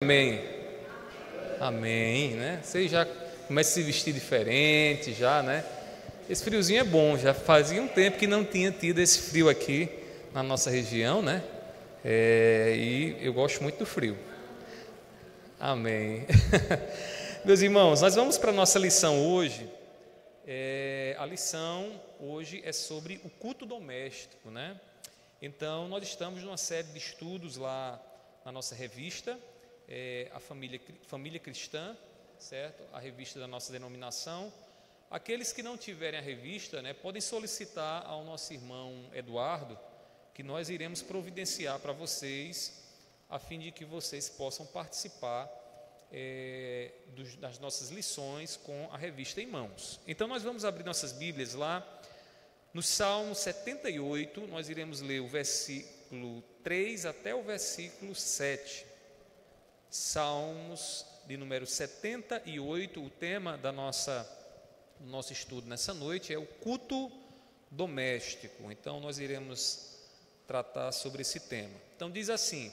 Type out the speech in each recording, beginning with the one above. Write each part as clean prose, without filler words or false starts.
Amém. Amém, né? Você já começa a se vestir diferente, já, né? Esse friozinho é bom, já fazia um tempo que não tinha tido esse frio aqui na nossa região, né? E eu gosto muito do frio. Amém. Meus irmãos, nós vamos para a nossa lição hoje. A lição hoje é sobre o culto doméstico, né? Então, nós estamos numa série de estudos lá na nossa revista, a Família Cristã, certo? A revista da nossa denominação. Aqueles que não tiverem a revista, né, podem solicitar ao nosso irmão Eduardo, que nós iremos providenciar para vocês, a fim de que vocês possam participar das nossas lições com a revista em mãos. Então, nós vamos abrir nossas Bíblias lá no Salmo 78, nós iremos ler o versículo 3 até o versículo 7. Salmos de número 78, o tema do nosso estudo nessa noite é o culto doméstico. Então, nós iremos tratar sobre esse tema. Então, diz assim,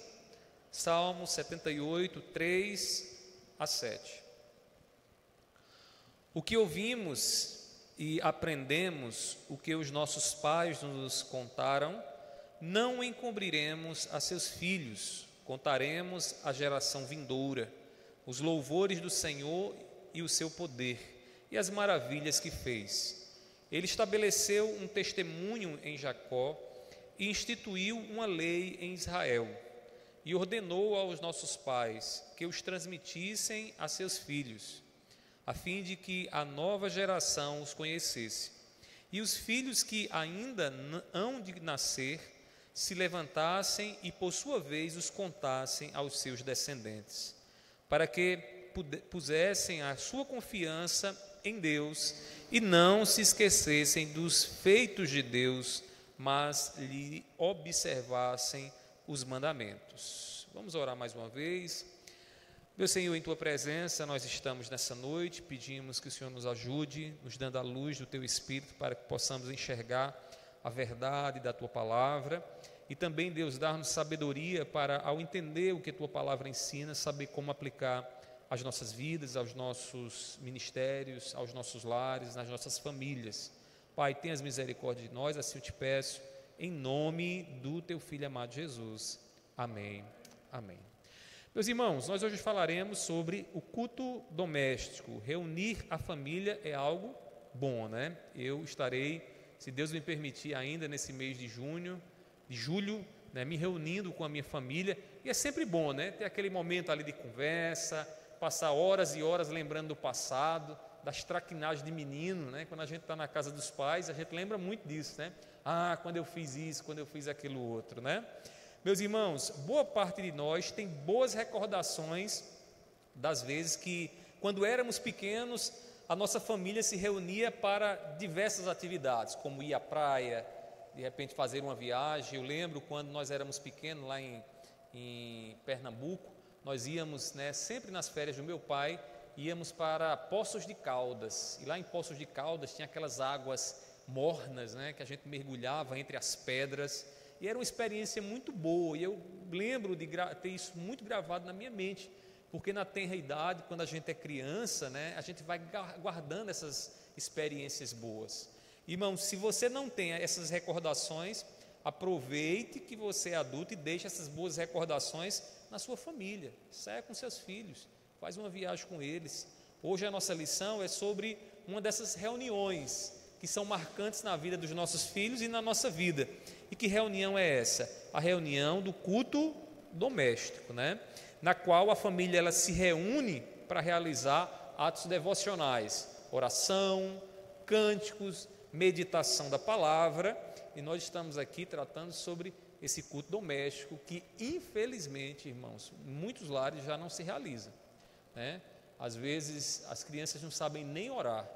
Salmo 78, 3 a 7. O que ouvimos e aprendemos, o que os nossos pais nos contaram, não encobriremos a seus filhos, contaremos à geração vindoura os louvores do Senhor e o seu poder e as maravilhas que fez. Ele estabeleceu um testemunho em Jacó e instituiu uma lei em Israel e ordenou aos nossos pais que os transmitissem a seus filhos, a fim de que a nova geração os conhecesse. E os filhos que ainda hão de nascer se levantassem e, por sua vez, os contassem aos seus descendentes, para que pusessem a sua confiança em Deus e não se esquecessem dos feitos de Deus, mas lhe observassem os mandamentos. Vamos orar mais uma vez. Meu Senhor, em Tua presença nós estamos nessa noite, pedimos que o Senhor nos ajude, nos dando a luz do Teu Espírito, para que possamos enxergar a verdade da Tua Palavra, e também, Deus, dar-nos sabedoria para, ao entender o que a Tua Palavra ensina, saber como aplicar às nossas vidas, aos nossos ministérios, aos nossos lares, nas nossas famílias. Pai, tenhas misericórdia de nós, assim eu te peço, em nome do Teu Filho amado Jesus. Amém. Amém. Meus irmãos, nós hoje falaremos sobre o culto doméstico. Reunir a família é algo bom, né? Eu estarei, se Deus me permitir, ainda nesse mês de julho, né, me reunindo com a minha família, e é sempre bom, né? Ter aquele momento ali de conversa, passar horas e horas lembrando do passado, das traquinagens de menino, né? Quando a gente está na casa dos pais, a gente lembra muito disso, né? Ah, quando eu fiz isso, quando eu fiz aquilo outro, né? Meus irmãos, boa parte de nós tem boas recordações das vezes que, quando éramos pequenos, a nossa família se reunia para diversas atividades, como ir à praia, de repente fazer uma viagem. Eu lembro quando nós éramos pequenos lá em Pernambuco, nós íamos, né, sempre nas férias do meu pai, íamos para Poços de Caldas, e lá em Poços de Caldas tinha aquelas águas mornas, né, que a gente mergulhava entre as pedras, e era uma experiência muito boa, e eu lembro de ter isso muito gravado na minha mente, porque na tenra idade, quando a gente é criança, né, a gente vai guardando essas experiências boas. Irmão, se você não tem essas recordações, aproveite que você é adulto e deixe essas boas recordações na sua família. Saia com seus filhos, faz uma viagem com eles. Hoje a nossa lição é sobre uma dessas reuniões que são marcantes na vida dos nossos filhos e na nossa vida. E que reunião é essa? A reunião do culto doméstico, né? Na qual a família ela se reúne para realizar atos devocionais, oração, cânticos, meditação da palavra, e nós estamos aqui tratando sobre esse culto doméstico que, infelizmente, irmãos, em muitos lares já não se realiza, né? Às vezes as crianças não sabem nem orar,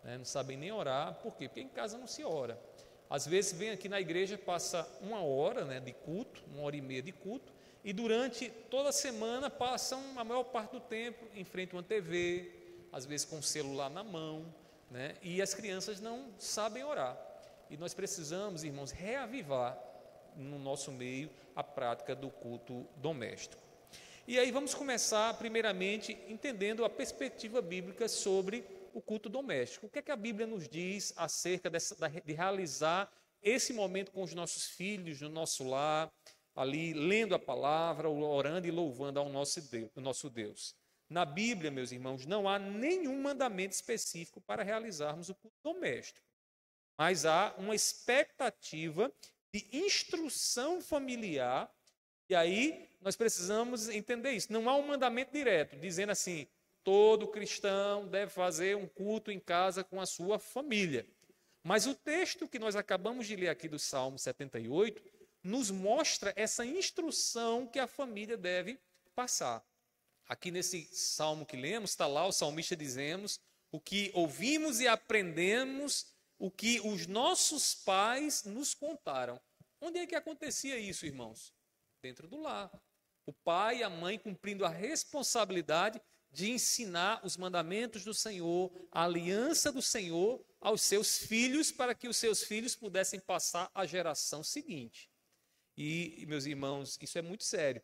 né? Não sabem nem orar, por quê? Porque em casa não se ora. Às vezes vem aqui na igreja, passa uma hora, né, de culto, 1h30 de culto, e durante toda a semana passam a maior parte do tempo em frente a uma TV, às vezes com o celular na mão, né? E as crianças não sabem orar. E nós precisamos, irmãos, reavivar no nosso meio a prática do culto doméstico. E aí vamos começar, primeiramente, entendendo a perspectiva bíblica sobre o culto doméstico. O que é que a Bíblia nos diz acerca de realizar esse momento com os nossos filhos, no nosso lar, ali lendo a palavra, orando e louvando ao nosso Deus. Na Bíblia, meus irmãos, não há nenhum mandamento específico para realizarmos o culto doméstico, mas há uma expectativa de instrução familiar, e aí nós precisamos entender isso. Não há um mandamento direto, dizendo assim, todo cristão deve fazer um culto em casa com a sua família. Mas o texto que nós acabamos de ler aqui do Salmo 78 nos mostra essa instrução que a família deve passar. Aqui nesse salmo que lemos, está lá o salmista dizemos o que ouvimos e aprendemos, o que os nossos pais nos contaram. Onde é que acontecia isso, irmãos? Dentro do lar. O pai e a mãe cumprindo a responsabilidade de ensinar os mandamentos do Senhor, a aliança do Senhor aos seus filhos, para que os seus filhos pudessem passar à geração seguinte. E, meus irmãos, isso é muito sério,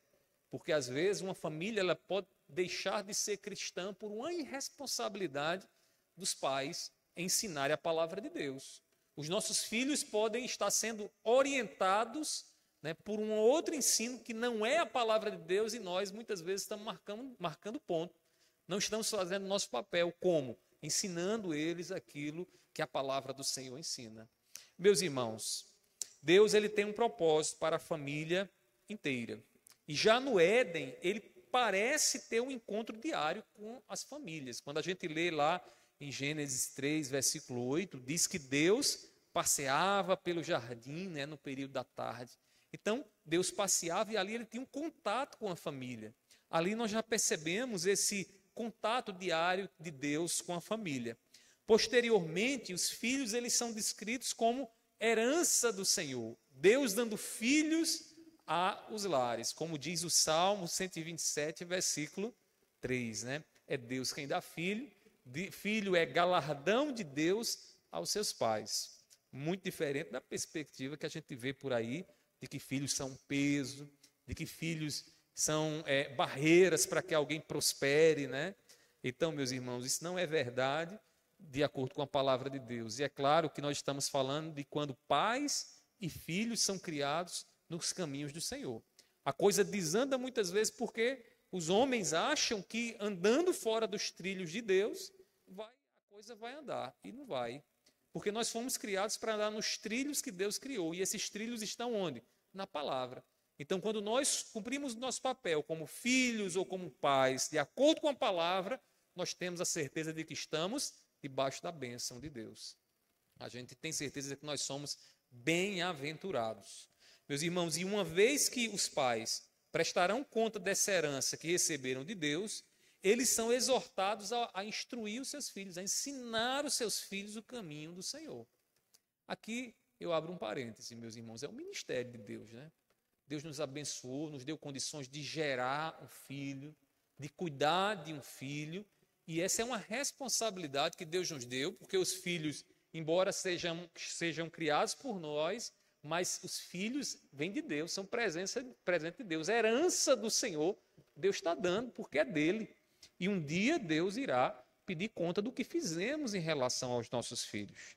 porque às vezes uma família ela pode deixar de ser cristã por uma irresponsabilidade dos pais em ensinar a palavra de Deus. Os nossos filhos podem estar sendo orientados, né, por um outro ensino que não é a palavra de Deus, e nós muitas vezes estamos marcando ponto. Não estamos fazendo nosso papel. Como? Ensinando eles aquilo que a palavra do Senhor ensina. Meus irmãos, Deus ele tem um propósito para a família inteira. E já no Éden, ele parece ter um encontro diário com as famílias. Quando a gente lê lá em Gênesis 3, versículo 8, diz que Deus passeava pelo jardim, né, no período da tarde. Então, Deus passeava e ali ele tinha um contato com a família. Ali nós já percebemos esse contato diário de Deus com a família. Posteriormente, os filhos eles são descritos como herança do Senhor. Deus dando filhos aos lares, como diz o Salmo 127, versículo 3, né? É Deus quem dá filho, filho é galardão de Deus aos seus pais. Muito diferente da perspectiva que a gente vê por aí, de que filhos são um peso, de que filhos são barreiras para que alguém prospere, né? Então, meus irmãos, isso não é verdade de acordo com a palavra de Deus. E é claro que nós estamos falando de quando pais e filhos são criados nos caminhos do Senhor. A coisa desanda muitas vezes porque os homens acham que andando fora dos trilhos de Deus, a coisa vai andar, e não vai. Porque nós fomos criados para andar nos trilhos que Deus criou, e esses trilhos estão onde? Na palavra. Então, quando nós cumprimos o nosso papel como filhos ou como pais, de acordo com a palavra, nós temos a certeza de que estamos debaixo da bênção de Deus. A gente tem certeza de que nós somos bem-aventurados. Meus irmãos, e uma vez que os pais prestarão conta dessa herança que receberam de Deus, eles são exortados a instruir os seus filhos, a ensinar os seus filhos o caminho do Senhor. Aqui eu abro um parêntese, meus irmãos, é o ministério de Deus, né? Deus nos abençoou, nos deu condições de gerar um filho, de cuidar de um filho, e essa é uma responsabilidade que Deus nos deu, porque os filhos, embora sejam criados por nós, mas os filhos vêm de Deus, são presente de Deus, herança do Senhor, Deus está dando, porque é dele. E um dia Deus irá pedir conta do que fizemos em relação aos nossos filhos.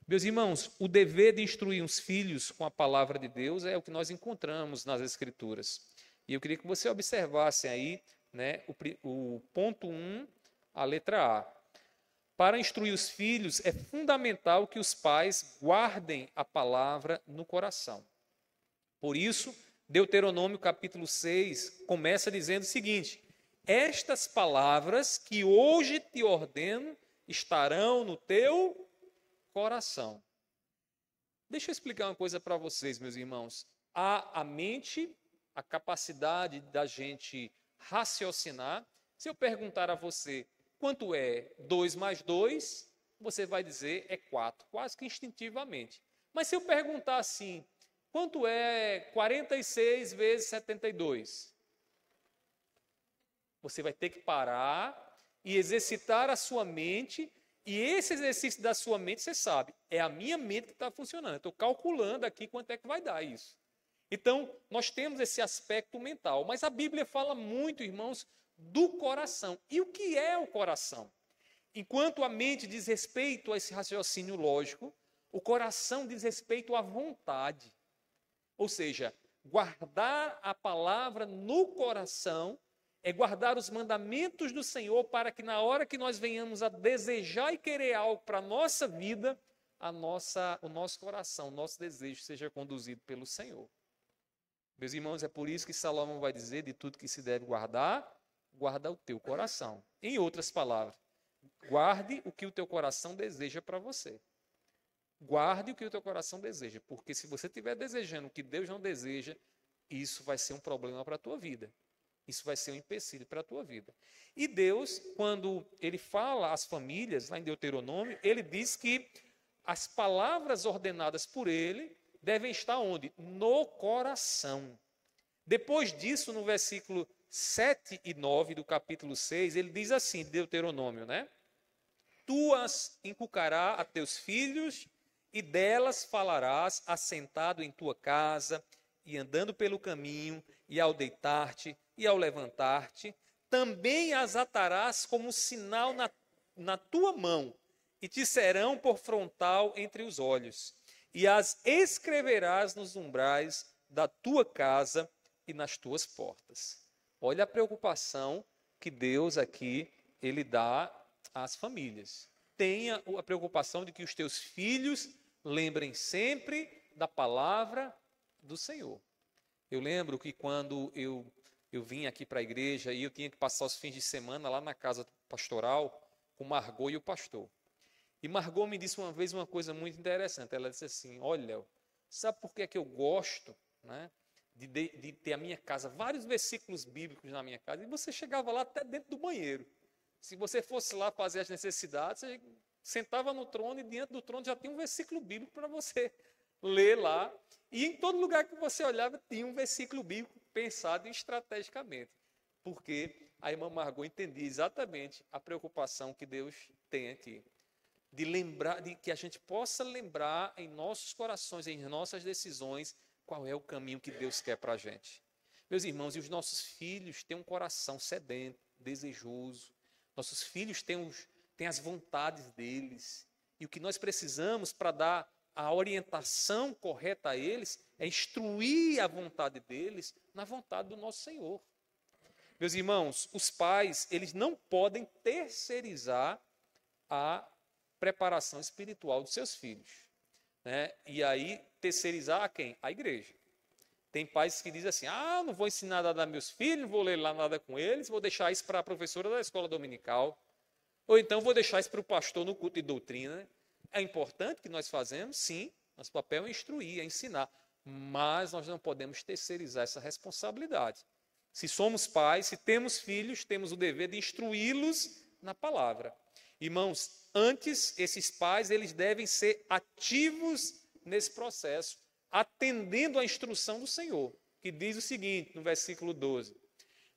Meus irmãos, o dever de instruir os filhos com a palavra de Deus é o que nós encontramos nas Escrituras. E eu queria que você observasse aí, né, o ponto 1, a letra A. Para instruir os filhos, é fundamental que os pais guardem a palavra no coração. Por isso, Deuteronômio capítulo 6 começa dizendo o seguinte: estas palavras que hoje te ordeno estarão no teu coração. Deixa eu explicar uma coisa para vocês, meus irmãos. Há a mente, a capacidade da gente raciocinar. Se eu perguntar a você quanto é 2 mais 2, você vai dizer é 4, quase que instintivamente. Mas se eu perguntar assim, quanto é 46 vezes 72? Você vai ter que parar e exercitar a sua mente. E esse exercício da sua mente, você sabe, é a minha mente que está funcionando. Eu estou calculando aqui quanto é que vai dar isso. Então, nós temos esse aspecto mental, mas a Bíblia fala muito, irmãos, do coração. E o que é o coração? Enquanto a mente diz respeito a esse raciocínio lógico, o coração diz respeito à vontade. Ou seja, guardar a palavra no coração é guardar os mandamentos do Senhor para que na hora que nós venhamos a desejar e querer algo para a nossa vida, o nosso coração, o nosso desejo seja conduzido pelo Senhor. Meus irmãos, é por isso que Salomão vai dizer, de tudo que se deve guardar, guarda o teu coração. Em outras palavras, guarde o que o teu coração deseja para você. Guarde o que o teu coração deseja, porque se você estiver desejando o que Deus não deseja, isso vai ser um problema para a tua vida. Isso vai ser um empecilho para a tua vida. E Deus, quando ele fala às famílias, lá em Deuteronômio, ele diz que as palavras ordenadas por ele devem estar onde? No coração. Depois disso, no versículo 7 e 9 do capítulo 6, ele diz assim, Deuteronômio, né? Tu as inculcarás a teus filhos e delas falarás assentado em tua casa e andando pelo caminho e ao deitar-te e ao levantar-te. Também as atarás como sinal na tua mão e te serão por frontal entre os olhos. E as escreverás nos umbrais da tua casa e nas tuas portas. Olha a preocupação que Deus aqui, ele dá às famílias. Tenha a preocupação de que os teus filhos lembrem sempre da palavra do Senhor. Eu lembro que quando eu vim aqui para a igreja e eu tinha que passar os fins de semana lá na casa pastoral com Margot e o pastor. E Margot me disse uma vez uma coisa muito interessante. Ela disse assim, olha, sabe por que é que eu gosto, né, de ter a minha casa, vários versículos bíblicos na minha casa, e você chegava lá até dentro do banheiro. Se você fosse lá fazer as necessidades, você sentava no trono e diante do trono já tinha um versículo bíblico para você ler lá. E em todo lugar que você olhava tinha um versículo bíblico pensado estrategicamente. Porque a irmã Margot entendia exatamente a preocupação que Deus tem aqui. De lembrar, de que a gente possa lembrar em nossos corações, em nossas decisões, qual é o caminho que Deus quer para a gente. Meus irmãos, e os nossos filhos têm um coração sedento, desejoso. Nossos filhos têm as vontades deles. E o que nós precisamos para dar a orientação correta a eles é instruir a vontade deles na vontade do nosso Senhor. Meus irmãos, os pais, eles não podem terceirizar a preparação espiritual dos seus filhos, né? E aí, terceirizar a quem? A igreja. Tem pais que dizem assim, não vou ensinar nada a meus filhos, não vou ler lá nada com eles, vou deixar isso para a professora da escola dominical, ou então vou deixar isso para o pastor no culto de doutrina. É importante que nós fazemos, sim, nosso papel é instruir, é ensinar, mas nós não podemos terceirizar essa responsabilidade. Se somos pais, se temos filhos, temos o dever de instruí-los na palavra. Irmãos, antes, esses pais, eles devem ser ativos nesse processo, atendendo à instrução do Senhor, que diz o seguinte, no versículo 12,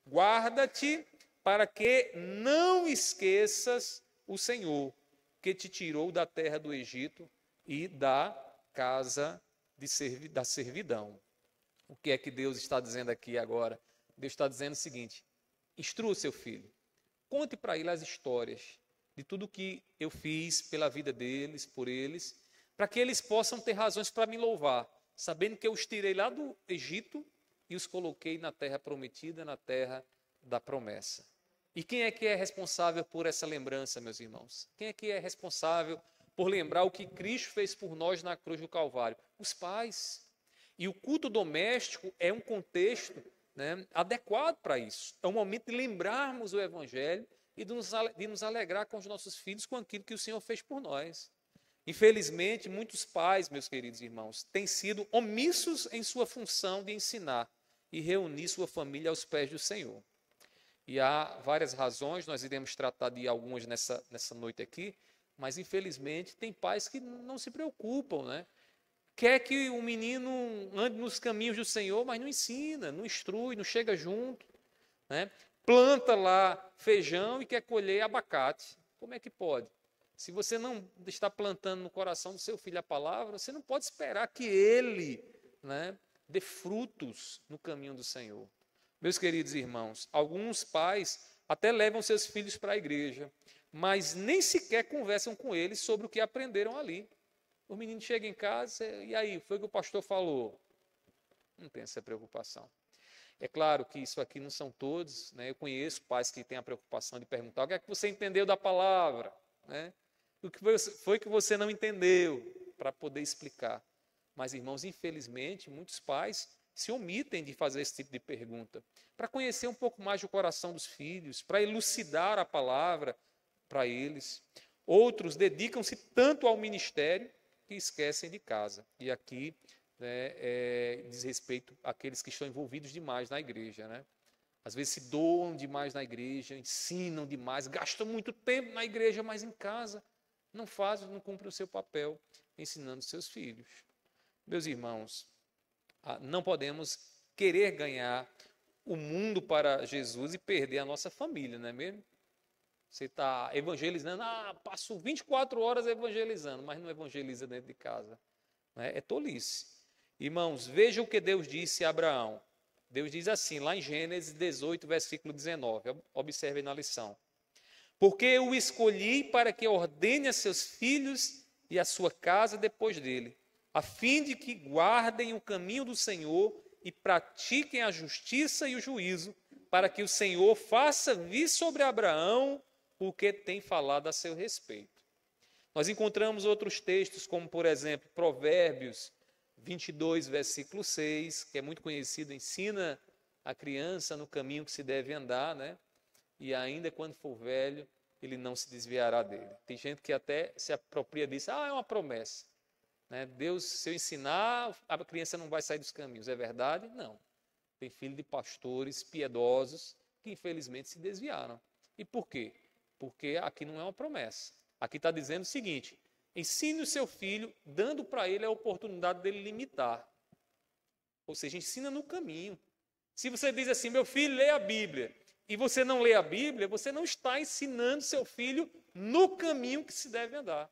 guarda-te para que não esqueças o Senhor, que te tirou da terra do Egito e da casa da servidão. O que é que Deus está dizendo aqui agora? Deus está dizendo o seguinte, instrua o seu filho, conte para ele as histórias de tudo que eu fiz pela vida deles, por eles, para que eles possam ter razões para me louvar, sabendo que eu os tirei lá do Egito e os coloquei na terra prometida, na terra da promessa. E quem é que é responsável por essa lembrança, meus irmãos? Quem é que é responsável por lembrar o que Cristo fez por nós na cruz do Calvário? Os pais. E o culto doméstico é um contexto, né, adequado para isso. É um momento de lembrarmos o Evangelho e de nos alegrar com os nossos filhos com aquilo que o Senhor fez por nós. Infelizmente, muitos pais, meus queridos irmãos, têm sido omissos em sua função de ensinar e reunir sua família aos pés do Senhor. E há várias razões, nós iremos tratar de algumas nessa noite aqui, mas infelizmente tem pais que não se preocupam, né? Quer que o menino ande nos caminhos do Senhor, mas não ensina, não instrui, não chega junto, né? Planta lá feijão e quer colher abacate. Como é que pode? Se você não está plantando no coração do seu filho a palavra, você não pode esperar que ele, né, dê frutos no caminho do Senhor. Meus queridos irmãos, alguns pais até levam seus filhos para a igreja, mas nem sequer conversam com eles sobre o que aprenderam ali. O menino chega em casa, e aí, foi o que o pastor falou? Não tem essa preocupação. É claro que isso aqui não são todos, né? Eu conheço pais que têm a preocupação de perguntar o que é que você entendeu da palavra, né? O que foi que você não entendeu, para poder explicar. Mas, irmãos, infelizmente, muitos pais se omitem de fazer esse tipo de pergunta, para conhecer um pouco mais do coração dos filhos, para elucidar a palavra para eles. Outros dedicam-se tanto ao ministério que esquecem de casa. E aqui, né, diz respeito àqueles que estão envolvidos demais na igreja, né? Às vezes se doam demais na igreja, ensinam demais, gastam muito tempo na igreja, mas em casa não fazem, não cumprem o seu papel ensinando seus filhos. Meus irmãos, não podemos querer ganhar o mundo para Jesus e perder a nossa família, não é mesmo? Você está evangelizando, passo 24 horas evangelizando, mas não evangeliza dentro de casa. É tolice. Irmãos, veja o que Deus disse a Abraão. Deus diz assim, lá em Gênesis 18, versículo 19. Observem na lição. Porque eu o escolhi para que ordene a seus filhos e a sua casa depois dele, a fim de que guardem o caminho do Senhor e pratiquem a justiça e o juízo, para que o Senhor faça vir sobre Abraão o que tem falado a seu respeito. Nós encontramos outros textos, como, por exemplo, Provérbios 22, versículo 6, que é muito conhecido, ensina a criança no caminho que se deve andar, né? E ainda quando for velho, ele não se desviará dele. Tem gente que até se apropria disso, é uma promessa. Né? Deus, se eu ensinar, a criança não vai sair dos caminhos. É verdade? Não. Tem filho de pastores piedosos que infelizmente se desviaram. E por quê? Porque aqui não é uma promessa. Aqui está dizendo o seguinte, ensine o seu filho, dando para ele a oportunidade dele limitar. Ou seja, ensina no caminho. Se você diz assim, meu filho, lê a Bíblia, e você não lê a Bíblia, você não está ensinando seu filho no caminho que se deve andar.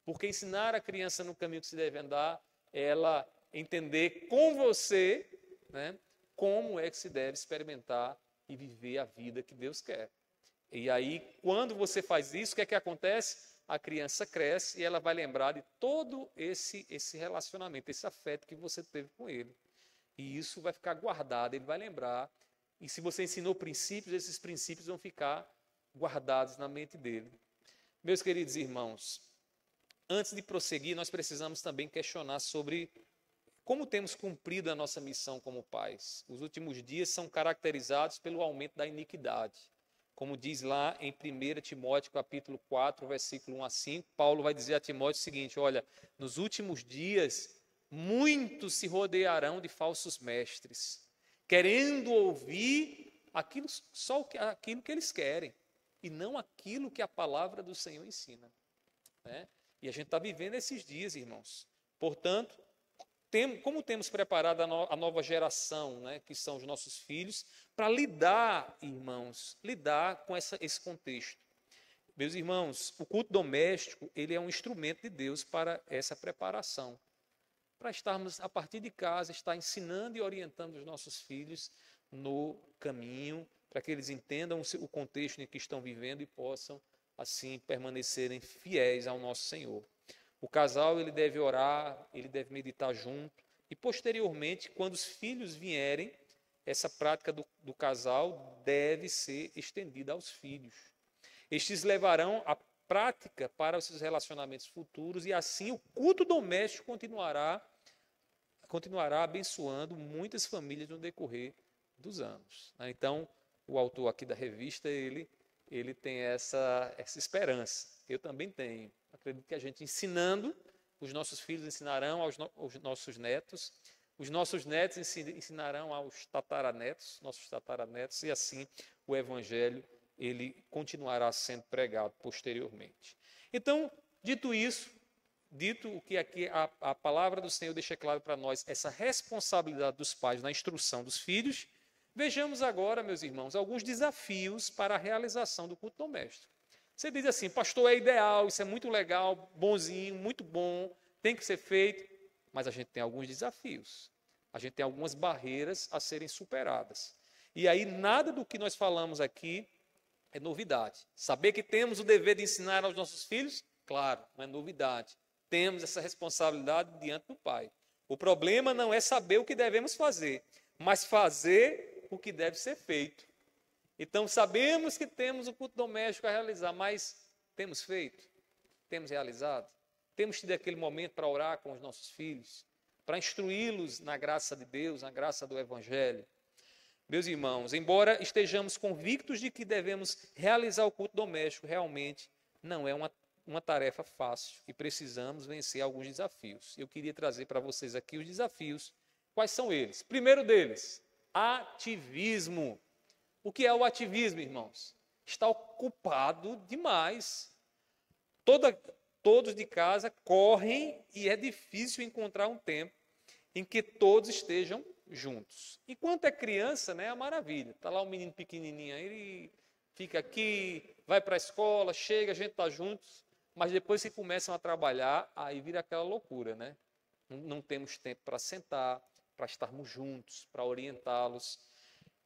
Porque ensinar a criança no caminho que se deve andar, é ela entender com você, né, como é que se deve experimentar e viver a vida que Deus quer. E aí, quando você faz isso, o que é que acontece? A criança cresce e ela vai lembrar de todo esse relacionamento, esse afeto que você teve com ele. E isso vai ficar guardado, ele vai lembrar. E se você ensinou princípios, esses princípios vão ficar guardados na mente dele. Meus queridos irmãos, antes de prosseguir, nós precisamos também questionar sobre como temos cumprido a nossa missão como pais. Os últimos dias são caracterizados pelo aumento da iniquidade. Como diz lá em 1 Timóteo, capítulo 4, versículo 1 a 5, Paulo vai dizer a Timóteo o seguinte, olha, nos últimos dias, muitos se rodearão de falsos mestres, querendo ouvir só aquilo que eles querem, e não aquilo que a palavra do Senhor ensina. Né? E a gente está vivendo esses dias, irmãos. Portanto, como temos preparado a nova geração, né, que são os nossos filhos, para lidar, irmãos, com esse contexto. Meus irmãos, o culto doméstico, ele é um instrumento de Deus para essa preparação. Para estarmos, a partir de casa, estar ensinando e orientando os nossos filhos no caminho, para que eles entendam o contexto em que estão vivendo e possam, assim, permanecerem fiéis ao nosso Senhor. O casal, ele deve orar, ele deve meditar junto, e posteriormente, quando os filhos vierem, essa prática do casal deve ser estendida aos filhos. Estes levarão a prática para os seus relacionamentos futuros, e assim o culto doméstico continuará abençoando muitas famílias no decorrer dos anos. Então, o autor aqui da revista, ele tem essa esperança. Eu também tenho. Acredito que a gente ensinando, os nossos filhos ensinarão aos nossos netos, os nossos netos ensinarão aos tataranetos, nossos tataranetos, e assim o evangelho ele continuará sendo pregado posteriormente. Então, dito o que aqui a palavra do Senhor deixa claro para nós, essa responsabilidade dos pais na instrução dos filhos, vejamos agora, meus irmãos, alguns desafios para a realização do culto doméstico. Você diz assim, pastor, é ideal, isso é muito legal, bonzinho, muito bom, tem que ser feito, mas a gente tem alguns desafios. A gente tem algumas barreiras a serem superadas. E aí nada do que nós falamos aqui é novidade. Saber que temos o dever de ensinar aos nossos filhos, claro, não é novidade. Temos essa responsabilidade diante do Pai. O problema não é saber o que devemos fazer, mas fazer o que deve ser feito. Então, sabemos que temos o culto doméstico a realizar, mas temos feito? Temos realizado? Temos tido aquele momento para orar com os nossos filhos, para instruí-los na graça de Deus, na graça do Evangelho? Meus irmãos, embora estejamos convictos de que devemos realizar o culto doméstico, realmente não é uma tarefa fácil e precisamos vencer alguns desafios. Eu queria trazer para vocês aqui os desafios. Quais são eles? Primeiro deles, ativismo. O que é o ativismo, irmãos? Está ocupado demais. Todos de casa correm e é difícil encontrar um tempo em que todos estejam juntos. Enquanto é criança, né, é uma maravilha. Está lá um menino pequenininho, ele fica aqui, vai para a escola, chega, a gente está juntos, mas depois que começam a trabalhar, aí vira aquela loucura, né? Não temos tempo para sentar, para estarmos juntos, para orientá-los.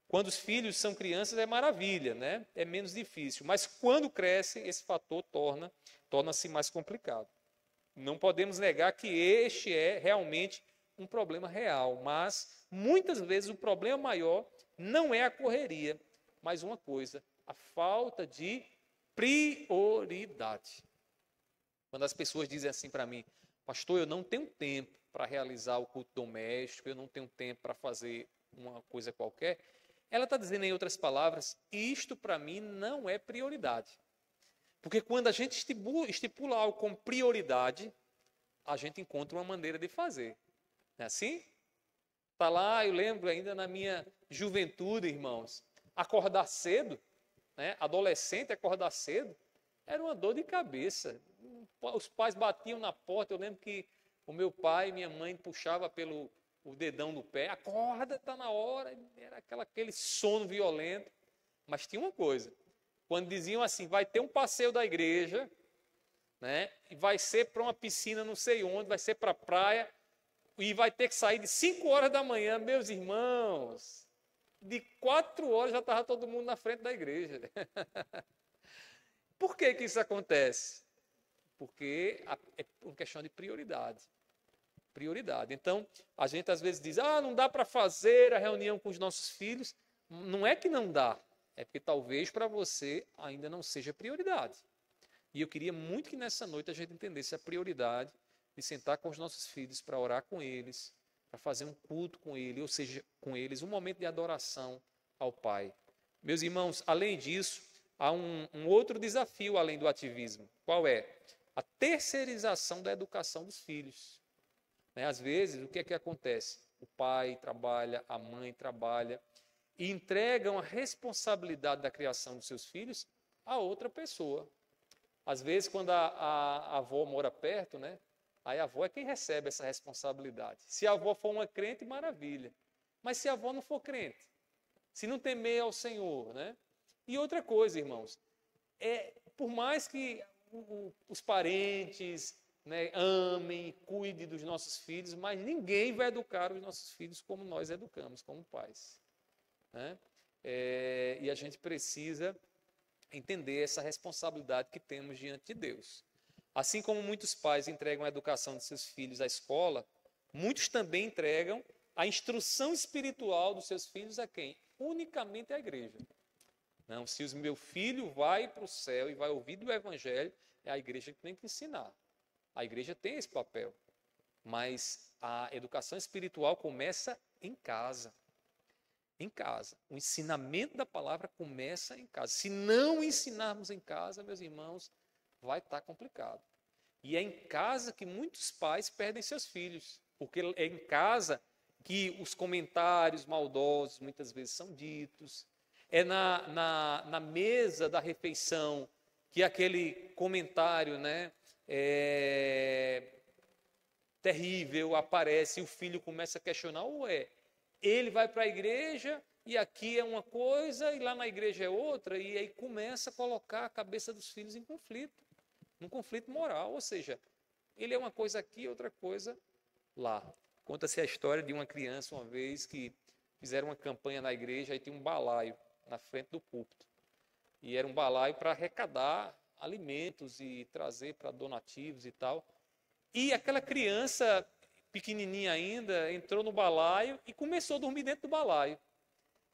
Quando os filhos são crianças é maravilha, né? É menos difícil, mas quando crescem, esse fator torna-se mais complicado. Não podemos negar que este é realmente um problema real, mas muitas vezes o problema maior não é a correria, mas uma coisa, a falta de prioridade. Quando as pessoas dizem assim para mim, pastor, eu não tenho tempo para realizar o culto doméstico, eu não tenho tempo para fazer uma coisa qualquer, ela está dizendo em outras palavras, isto para mim não é prioridade. Porque quando a gente estipula algo como prioridade, a gente encontra uma maneira de fazer. Não é assim? Está lá, eu lembro ainda na minha juventude, irmãos, acordar cedo, né? Adolescente acordar cedo, era uma dor de cabeça. Os pais batiam na porta, eu lembro que o meu pai e minha mãe puxavam pelo o dedão no pé, acorda, está na hora, era aquele sono violento. Mas tinha uma coisa, quando diziam assim, vai ter um passeio da igreja, né? E vai ser para uma piscina não sei onde, vai ser para a praia, e vai ter que sair de 5 horas da manhã, meus irmãos, de 4 horas já estava todo mundo na frente da igreja. Por que isso acontece? Porque é uma questão de prioridade. Prioridade. Então, a gente às vezes diz, não dá para fazer a reunião com os nossos filhos. Não é que não dá, é porque talvez para você ainda não seja prioridade. E eu queria muito que nessa noite a gente entendesse a prioridade de sentar com os nossos filhos para orar com eles, para fazer um culto com eles, ou seja, com eles, um momento de adoração ao Pai. Meus irmãos, além disso, há um outro desafio além do ativismo. Qual é? A terceirização da educação dos filhos. Às vezes, o que é que acontece? O pai trabalha, a mãe trabalha e entregam a responsabilidade da criação dos seus filhos a outra pessoa. Às vezes, quando a avó mora perto, né? Aí a avó é quem recebe essa responsabilidade. Se a avó for uma crente, maravilha. Mas se a avó não for crente, se não temer ao Senhor, né? E outra coisa, irmãos, por mais que os parentes, né, amem, cuidem dos nossos filhos, mas ninguém vai educar os nossos filhos como nós educamos, como pais. Né? E a gente precisa entender essa responsabilidade que temos diante de Deus. Assim como muitos pais entregam a educação de seus filhos à escola, muitos também entregam a instrução espiritual dos seus filhos a quem? Unicamente à igreja. Não, se o meu filho vai para o céu e vai ouvir do Evangelho, é a igreja que tem que ensinar. A igreja tem esse papel, mas a educação espiritual começa em casa. Em casa. O ensinamento da palavra começa em casa. Se não ensinarmos em casa, meus irmãos, vai estar complicado. E é em casa que muitos pais perdem seus filhos, porque é em casa que os comentários maldosos muitas vezes são ditos. É na mesa da refeição que aquele comentário, né, terrível aparece e o filho começa a questionar, ele vai para a igreja e aqui é uma coisa e lá na igreja é outra, e aí começa a colocar a cabeça dos filhos em conflito, num conflito moral, ou seja, ele é uma coisa aqui, outra coisa lá. Conta-se a história de uma criança, uma vez, que fizeram uma campanha na igreja e tinha um balaio na frente do púlpito. E era um balaio para arrecadar alimentos e trazer para donativos e tal. E aquela criança, pequenininha ainda, entrou no balaio e começou a dormir dentro do balaio.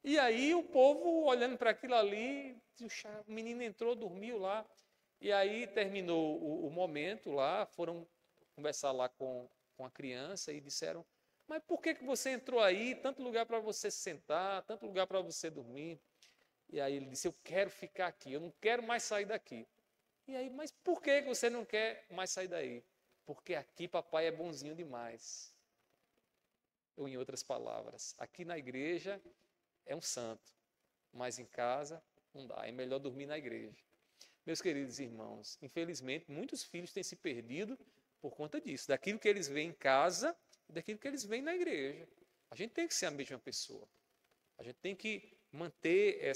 E aí o povo, olhando para aquilo ali, o menino entrou, dormiu lá. E aí terminou o momento lá, foram conversar lá com a criança e disseram: mas por que você entrou aí? Tanto lugar para você sentar, tanto lugar para você dormir. E aí ele disse: eu quero ficar aqui, eu não quero mais sair daqui. E aí, mas por que você não quer mais sair daí? Porque aqui papai é bonzinho demais. Ou em outras palavras, aqui na igreja é um santo, mas em casa não dá, é melhor dormir na igreja. Meus queridos irmãos, infelizmente muitos filhos têm se perdido por conta disso, daquilo que eles veem em casa e daquilo que eles veem na igreja. A gente tem que ser a mesma pessoa. A gente tem que manter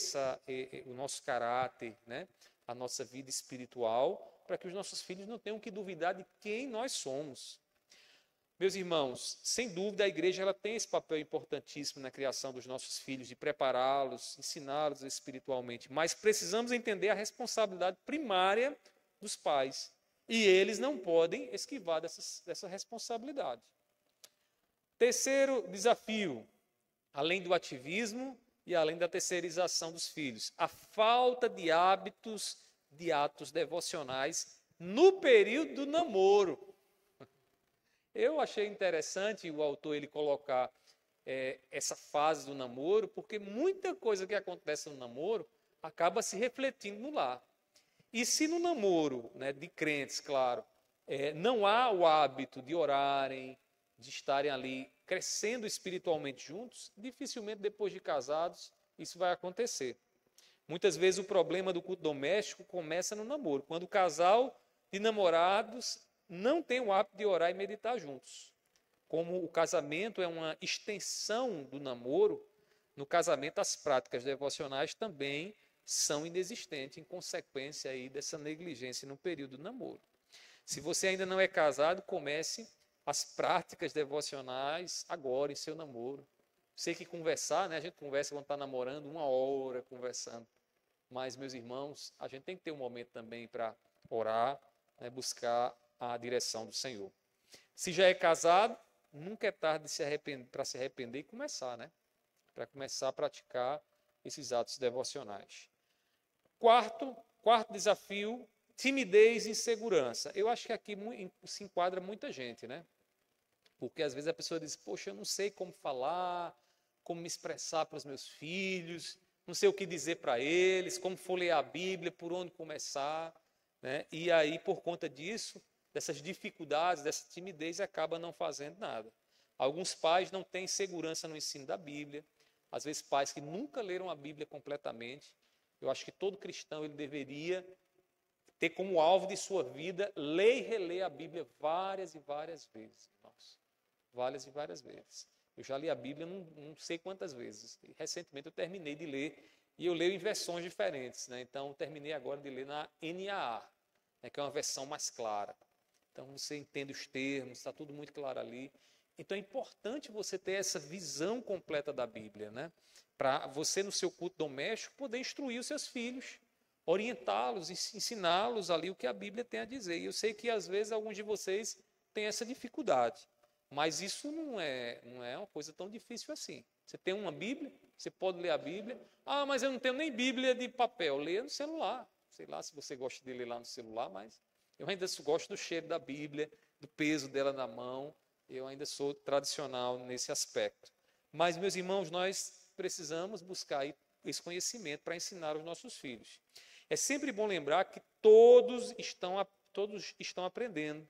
o nosso caráter, né? A nossa vida espiritual, para que os nossos filhos não tenham que duvidar de quem nós somos. Meus irmãos, sem dúvida a igreja ela tem esse papel importantíssimo na criação dos nossos filhos, de prepará-los, ensiná-los espiritualmente, mas precisamos entender a responsabilidade primária dos pais, e eles não podem esquivar dessa responsabilidade. Terceiro desafio, além do ativismo e além da terceirização dos filhos, a falta de hábitos de atos devocionais no período do namoro. Eu achei interessante o autor ele colocar essa fase do namoro, porque muita coisa que acontece no namoro acaba se refletindo no lar. E se no namoro, né, de crentes, claro, não há o hábito de orarem, de estarem ali crescendo espiritualmente juntos, dificilmente depois de casados isso vai acontecer. Muitas vezes o problema do culto doméstico começa no namoro, quando o casal de namorados não tem o hábito de orar e meditar juntos. Como o casamento é uma extensão do namoro, no casamento as práticas devocionais também são inexistentes, em consequência aí dessa negligência no período do namoro. Se você ainda não é casado, comece as práticas devocionais agora em seu namoro. Sei que conversar, né? A gente conversa quando está namorando, 1 hora conversando. Mas, meus irmãos, a gente tem que ter um momento também para orar, né? Buscar a direção do Senhor. Se já é casado, nunca é tarde para se arrepender e começar, né? Para começar a praticar esses atos devocionais. Quarto desafio, timidez e insegurança. Eu acho que aqui se enquadra muita gente, né? Porque às vezes a pessoa diz: poxa, eu não sei como falar, como me expressar para os meus filhos, não sei o que dizer para eles, como folhear a Bíblia, por onde começar, né? E aí, por conta disso, dessas dificuldades, dessa timidez, acaba não fazendo nada. Alguns pais não têm segurança no ensino da Bíblia, às vezes pais que nunca leram a Bíblia completamente. Eu acho que todo cristão ele deveria ter como alvo de sua vida ler e reler a Bíblia várias e várias vezes, irmãos. Várias e várias vezes. Eu já li a Bíblia não sei quantas vezes. Recentemente eu terminei de ler, e eu leio em versões diferentes, né? Então eu terminei agora de ler na NAA, né, que é uma versão mais clara. Então você entende os termos, está tudo muito claro ali. Então é importante você ter essa visão completa da Bíblia, né? Para você, no seu culto doméstico, poder instruir os seus filhos, orientá-los, ensiná-los ali o que a Bíblia tem a dizer. E eu sei que às vezes alguns de vocês têm essa dificuldade, mas isso não é uma coisa tão difícil assim. Você tem uma Bíblia, você pode ler a Bíblia. Ah, mas eu não tenho nem Bíblia de papel. Leia no celular. Sei lá se você gosta de ler lá no celular, mas eu ainda gosto do cheiro da Bíblia, do peso dela na mão. Eu ainda sou tradicional nesse aspecto. Mas, meus irmãos, nós precisamos buscar esse conhecimento para ensinar os nossos filhos. É sempre bom lembrar que todos estão aprendendo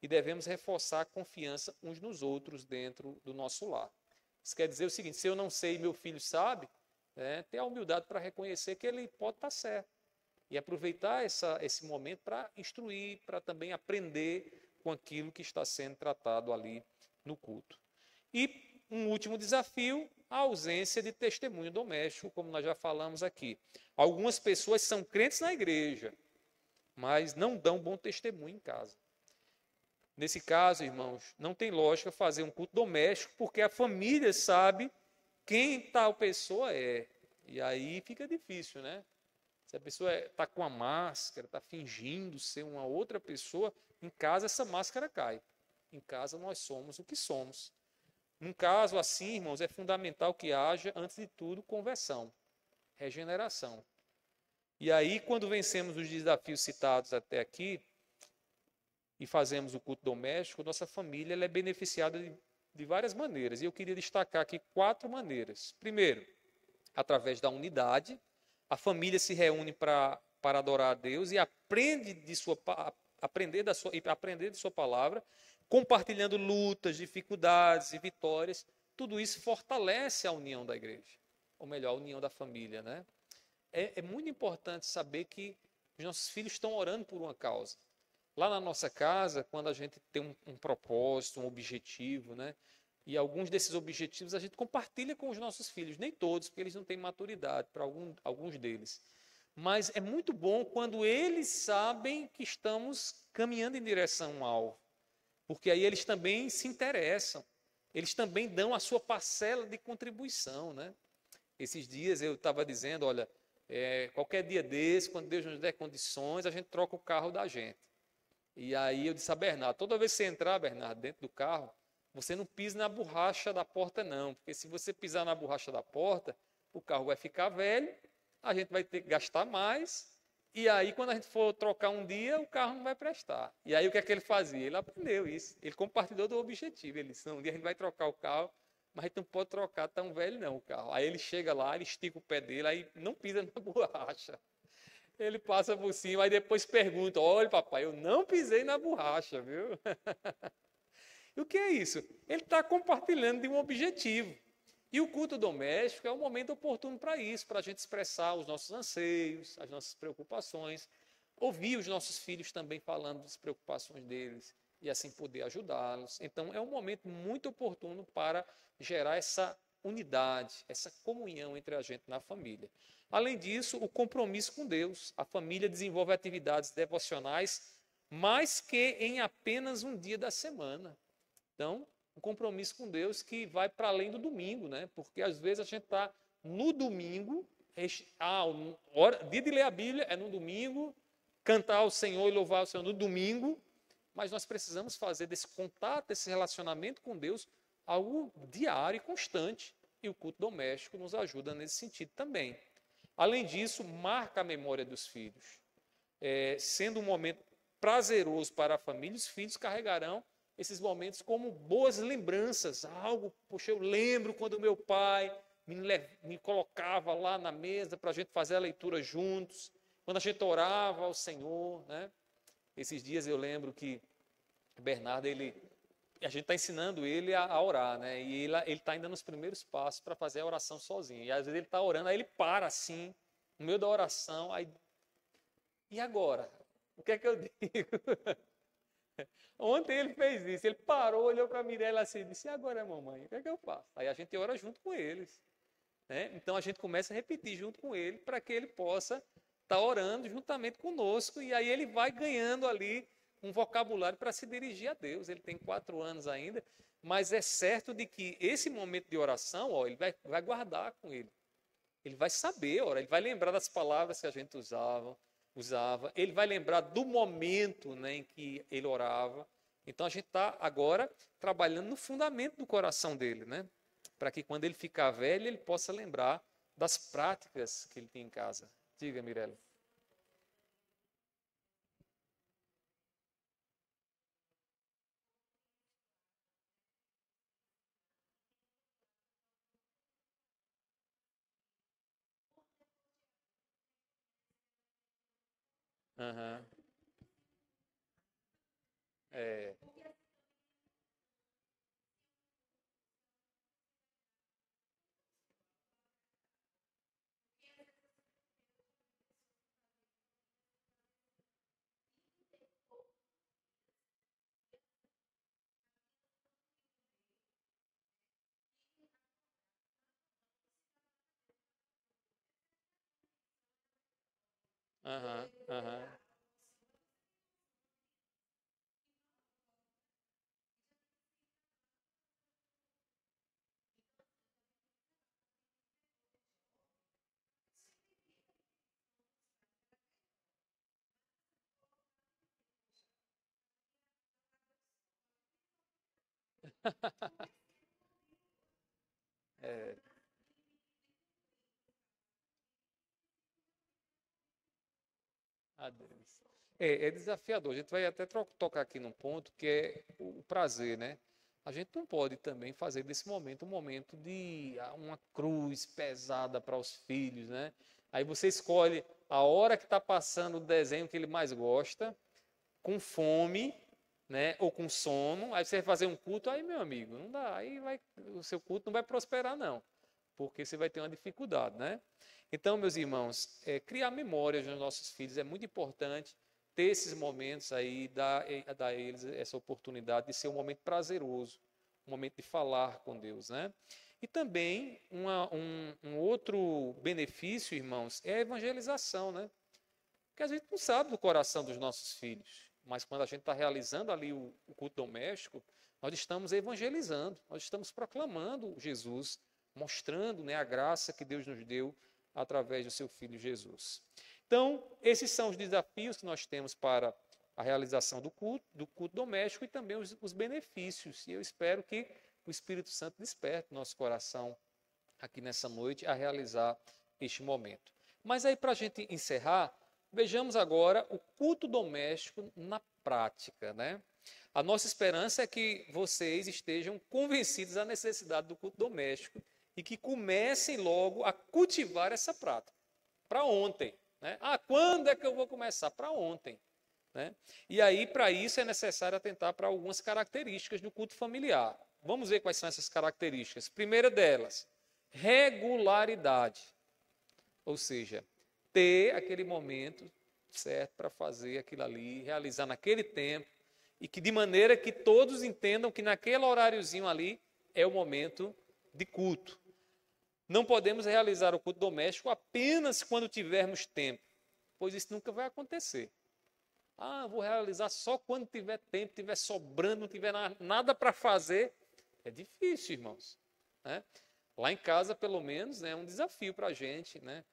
e devemos reforçar a confiança uns nos outros dentro do nosso lar. Isso quer dizer o seguinte: se eu não sei e meu filho sabe, ter a humildade para reconhecer que ele pode estar certo e aproveitar esse momento para instruir, para também aprender com aquilo que está sendo tratado ali no culto. E um último desafio, a ausência de testemunho doméstico, como nós já falamos aqui. Algumas pessoas são crentes na igreja, mas não dão bom testemunho em casa. Nesse caso, irmãos, não tem lógica fazer um culto doméstico, porque a família sabe quem tal pessoa é. E aí fica difícil, né? Se a pessoa está com a máscara, está fingindo ser uma outra pessoa, em casa essa máscara cai. Em casa nós somos o que somos. Num caso assim, irmãos, é fundamental que haja, antes de tudo, conversão, regeneração. E aí, quando vencemos os desafios citados até aqui e fazemos o culto doméstico, nossa família ela é beneficiada de várias maneiras. E eu queria destacar aqui 4 maneiras. Primeiro, através da unidade, a família se reúne para adorar a Deus e aprender de sua palavra, compartilhando lutas, dificuldades e vitórias. Tudo isso fortalece a união da igreja, ou melhor, a união da família, né? É muito importante saber que os nossos filhos estão orando por uma causa. Lá na nossa casa, quando a gente tem um propósito, um objetivo, né? E alguns desses objetivos a gente compartilha com os nossos filhos, nem todos, porque eles não têm maturidade para alguns deles. Mas é muito bom quando eles sabem que estamos caminhando em direção a um alvo, porque aí eles também se interessam, eles também dão a sua parcela de contribuição, né? Esses dias eu estava dizendo, olha, qualquer dia desse, quando Deus nos der condições, a gente troca o carro da gente. E aí eu disse a Bernardo, toda vez que você entrar, Bernardo, dentro do carro, você não pisa na borracha da porta não, porque se você pisar na borracha da porta, o carro vai ficar velho, a gente vai ter que gastar mais, e aí quando a gente for trocar um dia, o carro não vai prestar. E aí o que é que ele fazia? Ele aprendeu isso, ele compartilhou do objetivo, ele disse, não, um dia a gente vai trocar o carro, mas a gente não pode trocar tão velho não o carro. Aí ele chega lá, ele estica o pé dele, aí não pisa na borracha. Ele passa por cima, aí depois pergunta, olha papai, eu não pisei na borracha, viu? E o que é isso? Ele está compartilhando de um objetivo. E o culto doméstico é um momento oportuno para isso, para a gente expressar os nossos anseios, as nossas preocupações, ouvir os nossos filhos também falando das preocupações deles e assim poder ajudá-los. Então é um momento muito oportuno para gerar essa unidade, essa comunhão entre a gente na família. Além disso, o compromisso com Deus. A família desenvolve atividades devocionais mais que em apenas um dia da semana. Então, um compromisso com Deus que vai para além do domingo, né? Porque às vezes a gente está no domingo, dia de ler a Bíblia é no domingo, cantar ao Senhor e louvar ao Senhor no domingo, mas nós precisamos fazer desse contato, desse relacionamento com Deus, algo diário e constante. E o culto doméstico nos ajuda nesse sentido também. Além disso, marca a memória dos filhos. Sendo um momento prazeroso para a família, os filhos carregarão esses momentos como boas lembranças, algo, poxa, eu lembro quando meu pai me colocava lá na mesa para a gente fazer a leitura juntos, quando a gente orava ao Senhor, né? Esses dias eu lembro que Bernardo, a gente está ensinando ele a orar, né? E ele está ainda nos primeiros passos para fazer a oração sozinho. E às vezes ele está orando, aí ele para assim, no meio da oração, aí, e agora? O que é que eu digo? Ontem ele fez isso, ele parou, olhou para a Mirella assim e disse, e agora, mamãe, o que é que eu faço? Aí a gente ora junto com eles, né? Então a gente começa a repetir junto com ele para que ele possa estar orando juntamente conosco e aí ele vai ganhando ali um vocabulário para se dirigir a Deus. Ele tem 4 anos ainda, mas é certo de que esse momento de oração, ó, ele vai guardar com ele. Ele vai saber, ora, ele vai lembrar das palavras que a gente usava, ele vai lembrar do momento, né, em que ele orava. Então a gente está agora trabalhando no fundamento do coração dele, né, para que quando ele ficar velho ele possa lembrar das práticas que ele tem em casa. Diga, Mirella. Aham. É. Aham. Aham. É, adeus. É desafiador. A gente vai até tocar aqui num ponto que é o prazer, né? A gente não pode também fazer desse momento um momento de uma cruz pesada para os filhos, né? Aí você escolhe a hora que está passando o desenho que ele mais gosta, com fome, né? Ou com sono. Aí você vai fazer um culto, aí meu amigo, não dá. Aí vai, o seu culto não vai prosperar, não, porque você vai ter uma dificuldade, né? Então, meus irmãos, criar memórias nos nossos filhos é muito importante. Ter esses momentos aí, dar a eles essa oportunidade de ser um momento prazeroso, um momento de falar com Deus, né? E também um outro benefício, irmãos, é a evangelização, né? Porque a gente não sabe do coração dos nossos filhos, mas quando a gente está realizando ali o culto doméstico, nós estamos evangelizando, nós estamos proclamando Jesus, mostrando, né, a graça que Deus nos deu através do seu Filho Jesus. Então, esses são os desafios que nós temos para a realização do culto doméstico e também os benefícios. E eu espero que o Espírito Santo desperte o nosso coração aqui nessa noite a realizar este momento. Mas aí, para a gente encerrar, vejamos agora o culto doméstico na prática, né? A nossa esperança é que vocês estejam convencidos da necessidade do culto doméstico e que comecem logo a cultivar essa prática. Para ontem, né? Ah, quando é que eu vou começar? Para ontem, né? E aí, para isso, é necessário atentar para algumas características do culto familiar. Vamos ver quais são essas características. Primeira delas, regularidade. Ou seja, ter aquele momento certo para fazer aquilo ali, realizar naquele tempo, e que de maneira que todos entendam que naquele horáriozinho ali é o momento de culto. Não podemos realizar o culto doméstico apenas quando tivermos tempo, pois isso nunca vai acontecer. Ah, vou realizar só quando tiver tempo, tiver sobrando, não tiver nada para fazer. É difícil, irmãos, né? Lá em casa, pelo menos, é um desafio para a gente, né?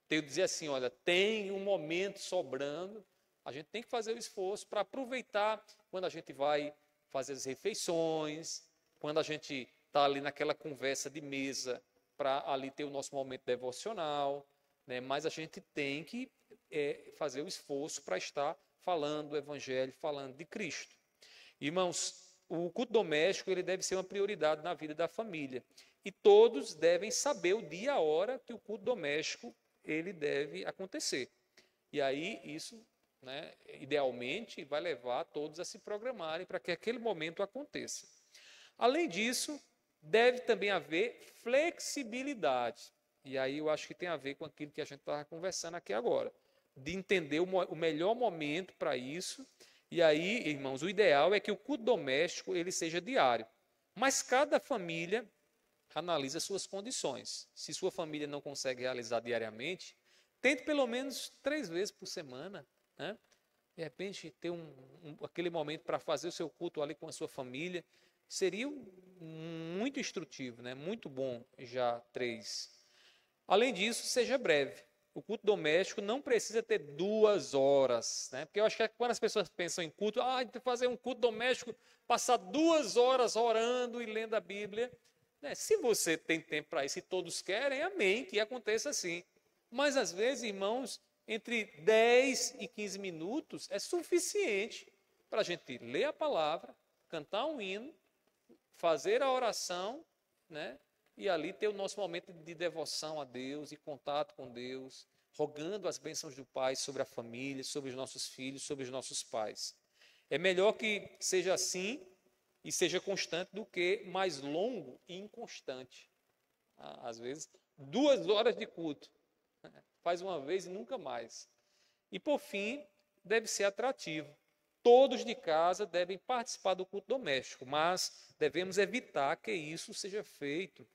Tenho que dizer assim, olha, tem um momento sobrando, a gente tem que fazer o esforço para aproveitar quando a gente vai fazer as refeições, quando a gente está ali naquela conversa de mesa, para ali ter o nosso momento devocional, né? Mas a gente tem que fazer o esforço para estar falando do Evangelho, falando de Cristo. Irmãos, o culto doméstico ele deve ser uma prioridade na vida da família. E todos devem saber o dia e a hora que o culto doméstico ele deve acontecer. E aí isso, né, idealmente, vai levar todos a se programarem para que aquele momento aconteça. Além disso, deve também haver flexibilidade. E aí eu acho que tem a ver com aquilo que a gente estava conversando aqui agora, de entender o melhor momento para isso. E aí, irmãos, o ideal é que o culto doméstico ele seja diário. Mas cada família analisa suas condições. Se sua família não consegue realizar diariamente, tente pelo menos 3 vezes por semana, né? De repente, ter aquele momento para fazer o seu culto ali com a sua família. Seria muito instrutivo, né? Muito bom já 3. Além disso, seja breve. O culto doméstico não precisa ter 2 horas, né? Porque eu acho que quando as pessoas pensam em culto, tem que fazer um culto doméstico, passar 2 horas orando e lendo a Bíblia. Né? Se você tem tempo para isso e todos querem, amém, que aconteça assim. Mas às vezes, irmãos, entre 10 e 15 minutos é suficiente para a gente ler a palavra, cantar um hino, fazer a oração, né? E ali ter o nosso momento de devoção a Deus e contato com Deus, rogando as bênçãos do Pai sobre a família, sobre os nossos filhos, sobre os nossos pais. É melhor que seja assim e seja constante do que mais longo e inconstante. Às vezes, 2 horas de culto, faz uma vez e nunca mais. E por fim, deve ser atrativo. Todos de casa devem participar do culto doméstico, mas devemos evitar que isso seja feito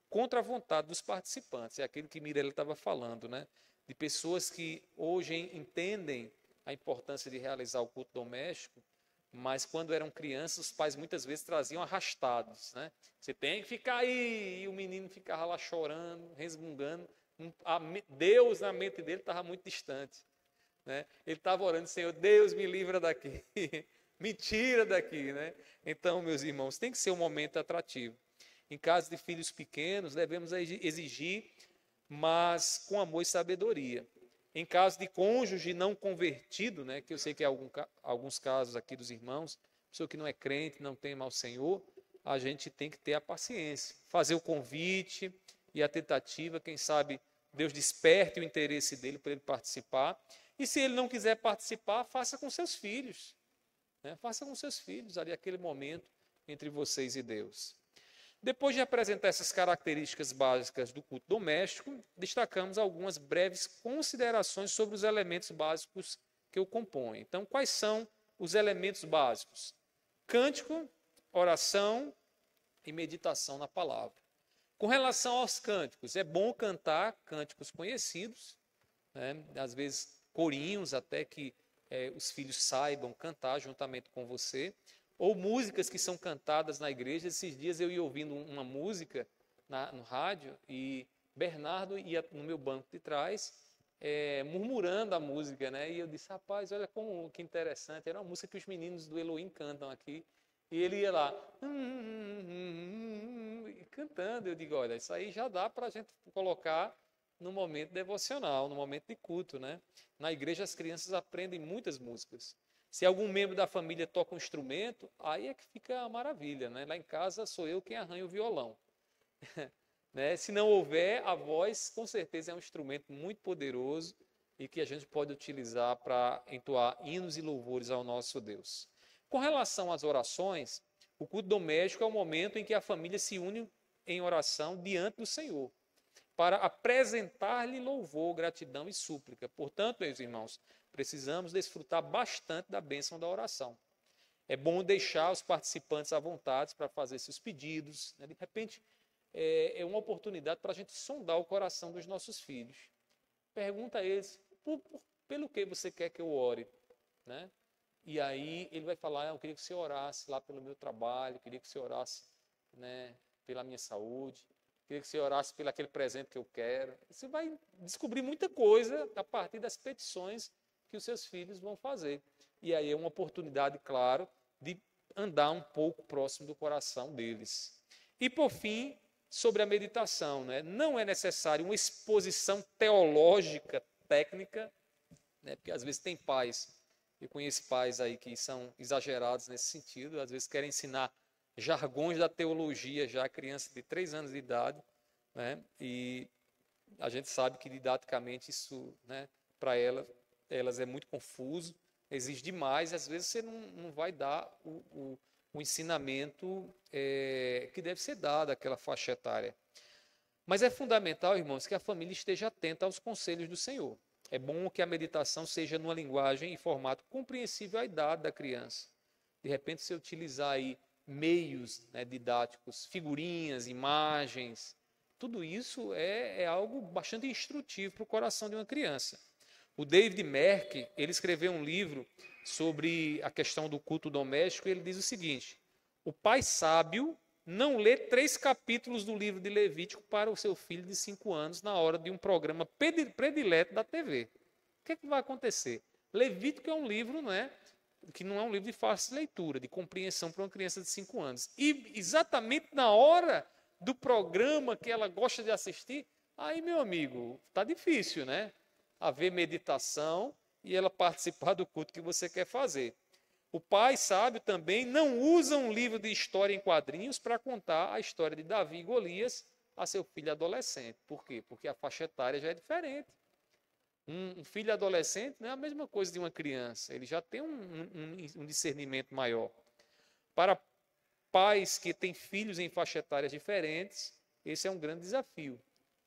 contra a vontade dos participantes. É aquilo que Mirella estava falando, né? De pessoas que hoje entendem a importância de realizar o culto doméstico, mas quando eram crianças, os pais muitas vezes traziam arrastados, né? Você tem que ficar aí, e o menino ficava lá chorando, resmungando. Deus, na mente dele, estava muito distante. Né? Ele estava orando, Senhor, Deus me livra daqui. Me tira daqui, né? Então, meus irmãos, tem que ser um momento atrativo. Em caso de filhos pequenos, devemos exigir, mas com amor e sabedoria. Em caso de cônjuge não convertido, né, que eu sei que alguns casos aqui dos irmãos, pessoa que não é crente, não teme ao Senhor, a gente tem que ter a paciência, fazer o convite e a tentativa, quem sabe Deus desperte o interesse dele para ele participar. E se ele não quiser participar, faça com seus filhos, né? Faça com seus filhos ali aquele momento entre vocês e Deus. Depois de apresentar essas características básicas do culto doméstico, destacamos algumas breves considerações sobre os elementos básicos que o compõem. Então, quais são os elementos básicos? Cântico, oração e meditação na palavra. Com relação aos cânticos, é bom cantar cânticos conhecidos, né? Às vezes corinhos, até que os filhos saibam cantar juntamente com você, ou músicas que são cantadas na igreja. Esses dias eu ia ouvindo uma música no rádio e Bernardo ia no meu banco de trás, murmurando a música, né? E eu disse, rapaz, olha que interessante, era uma música que os meninos do Elohim cantam aqui. E ele ia lá, cantando. Eu digo, olha, isso aí já dá para a gente colocar no momento devocional, no momento de culto, né? Na igreja as crianças aprendem muitas músicas. Se algum membro da família toca um instrumento, aí é que fica a maravilha, né? Lá em casa sou eu quem arranha o violão. Né? Se não houver, a voz com certeza é um instrumento muito poderoso e que a gente pode utilizar para entoar hinos e louvores ao nosso Deus. Com relação às orações, o culto doméstico é o momento em que a família se une em oração diante do Senhor, para apresentar-lhe louvor, gratidão e súplica. Portanto, meus irmãos, precisamos desfrutar bastante da bênção da oração. É bom deixar os participantes à vontade para fazer seus pedidos, né? De repente, é uma oportunidade para a gente sondar o coração dos nossos filhos. Pergunta a eles, pelo que você quer que eu ore? Né? E aí ele vai falar, eu queria que você orasse lá pelo meu trabalho, eu queria que você orasse, né, pela minha saúde, eu queria que você orasse pelo aquele presente que eu quero. Você vai descobrir muita coisa a partir das petições que os seus filhos vão fazer. E aí é uma oportunidade, claro, de andar um pouco próximo do coração deles. E por fim, sobre a meditação, né? Não é necessário uma exposição teológica, técnica, né? Porque às vezes tem pais, eu conheço pais aí que são exagerados nesse sentido, às vezes querem ensinar jargões da teologia já a criança de 3 anos de idade, né? E a gente sabe que didaticamente isso, né, para elas é muito confuso, exige demais, e às vezes você não vai dar o ensinamento que deve ser dado àquela faixa etária. Mas é fundamental, irmãos, que a família esteja atenta aos conselhos do Senhor. É bom que a meditação seja numa linguagem e formato compreensível à idade da criança. De repente, se utilizar aí meios, né, didáticos, figurinhas, imagens, tudo isso é algo bastante instrutivo para o coração de uma criança. O David Merck, ele escreveu um livro sobre a questão do culto doméstico, e ele diz o seguinte: o pai sábio não lê 3 capítulos do livro de Levítico para o seu filho de 5 anos na hora de um programa predileto da TV. O que é que vai acontecer? Levítico é um livro, que não é um livro de fácil leitura, de compreensão para uma criança de 5 anos. E exatamente na hora do programa que ela gosta de assistir, aí, meu amigo, está difícil, né? Haver meditação e ela participar do culto que você quer fazer. O pai sábio também não usa um livro de história em quadrinhos para contar a história de Davi e Golias a seu filho adolescente. Por quê? Porque a faixa etária já é diferente. Um filho adolescente não é a mesma coisa de uma criança, ele já tem um discernimento maior. Para pais que têm filhos em faixa etárias diferentes, esse é um grande desafio.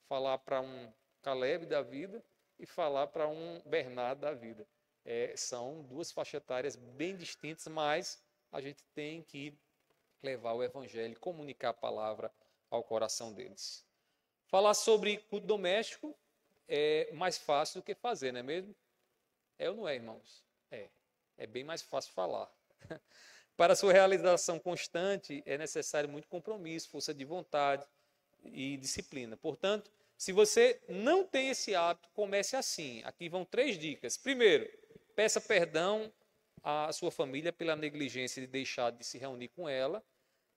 Falar para um Caleb da vida e falar para um Bernardo da vida. São 2 faixas etárias bem distintas, mas a gente tem que levar o evangelho, comunicar a palavra ao coração deles. Falar sobre culto doméstico é mais fácil do que fazer, não é mesmo? É ou não é, irmãos? É bem mais fácil falar. Para sua realização constante, é necessário muito compromisso, força de vontade e disciplina. Portanto, se você não tem esse hábito, comece assim. Aqui vão 3 dicas. Primeiro, peça perdão a sua família pela negligência de deixar de se reunir com ela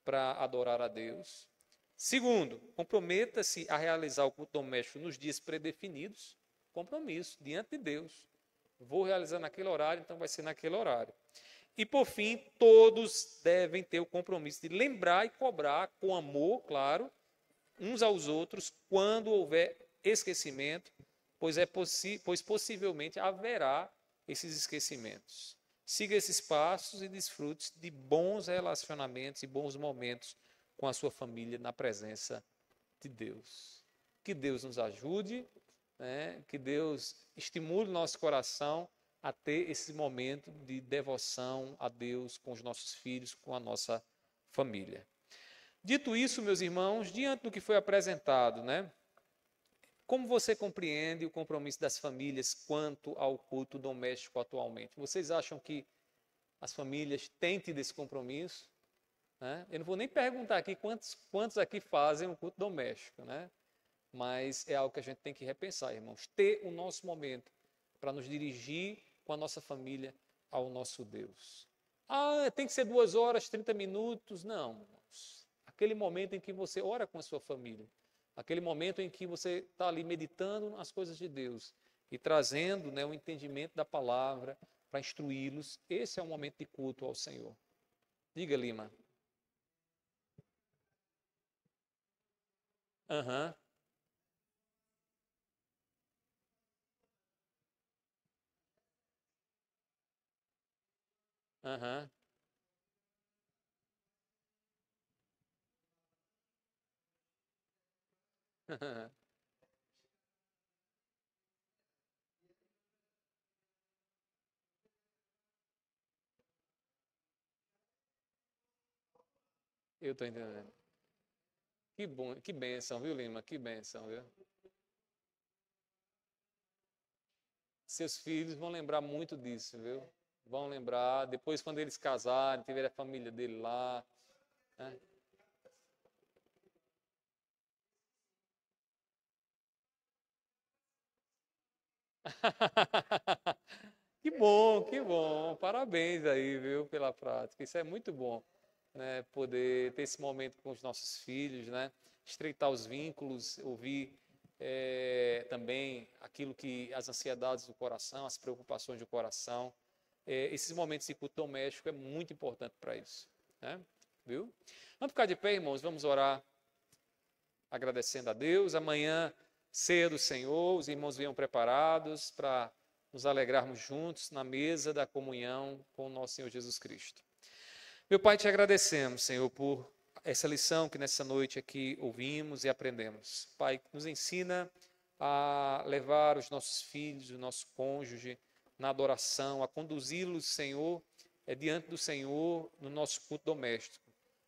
para adorar a Deus. Segundo, comprometa-se a realizar o culto doméstico nos dias predefinidos. Compromisso diante de Deus. Vou realizar naquele horário, então vai ser naquele horário. E, por fim, todos devem ter o compromisso de lembrar e cobrar com amor, claro, uns aos outros, quando houver esquecimento, pois possivelmente haverá esses esquecimentos. Siga esses passos e desfrute de bons relacionamentos e bons momentos com a sua família na presença de Deus. Que Deus nos ajude, né? Que Deus estimule o nosso coração a ter esse momento de devoção a Deus com os nossos filhos, com a nossa família. Dito isso, meus irmãos, diante do que foi apresentado, né? Como você compreende o compromisso das famílias quanto ao culto doméstico atualmente? Vocês acham que as famílias têm tido esse compromisso? Né? Eu não vou nem perguntar aqui quantos aqui fazem o culto doméstico, né? Mas é algo que a gente tem que repensar, irmãos. Ter o nosso momento para nos dirigir com a nossa família ao nosso Deus. Ah, tem que ser 2 horas, 30 minutos. Não, irmãos. Aquele momento em que você ora com a sua família. Aquele momento em que você está ali meditando as coisas de Deus e trazendo, né, o entendimento da palavra para instruí-los. Esse é um momento de culto ao Senhor. Diga, Lima. Aham. Aham. Eu estou entendendo. Que bom, que bênção, viu, Lima? Que bênção, viu? Seus filhos vão lembrar muito disso, viu? Vão lembrar, depois quando eles casarem, tiver a família dele lá, né? Que bom. Parabéns aí, viu, pela prática. Isso é muito bom, né? Poder ter esse momento com os nossos filhos, né? Estreitar os vínculos, ouvir também aquilo que as ansiedades do coração, as preocupações do coração. Esses momentos de culto doméstico é muito importante para isso, né? Viu? Vamos ficar de pé, irmãos, vamos orar agradecendo a Deus. Amanhã, ceia do Senhor, os irmãos venham preparados para nos alegrarmos juntos na mesa da comunhão com o nosso Senhor Jesus Cristo. Meu Pai, te agradecemos, Senhor, por essa lição que nessa noite aqui ouvimos e aprendemos. Pai, nos ensina a levar os nossos filhos, o nosso cônjuge na adoração, a conduzi-los, Senhor, diante do Senhor no nosso culto doméstico.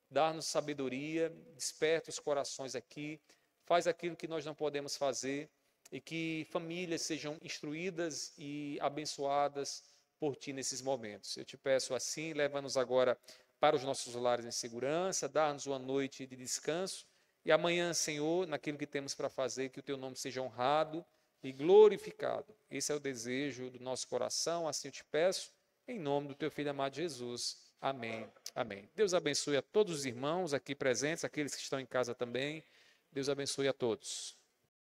Dar-nos sabedoria, desperta os corações aqui, faz aquilo que nós não podemos fazer e que famílias sejam instruídas e abençoadas por Ti nesses momentos. Eu te peço assim, leva-nos agora para os nossos lares em segurança, dá-nos uma noite de descanso e amanhã, Senhor, naquilo que temos para fazer, que o Teu nome seja honrado e glorificado. Esse é o desejo do nosso coração, assim eu te peço, em nome do Teu Filho amado Jesus. Amém. Amém. Deus abençoe a todos os irmãos aqui presentes, aqueles que estão em casa também. Deus abençoe a todos.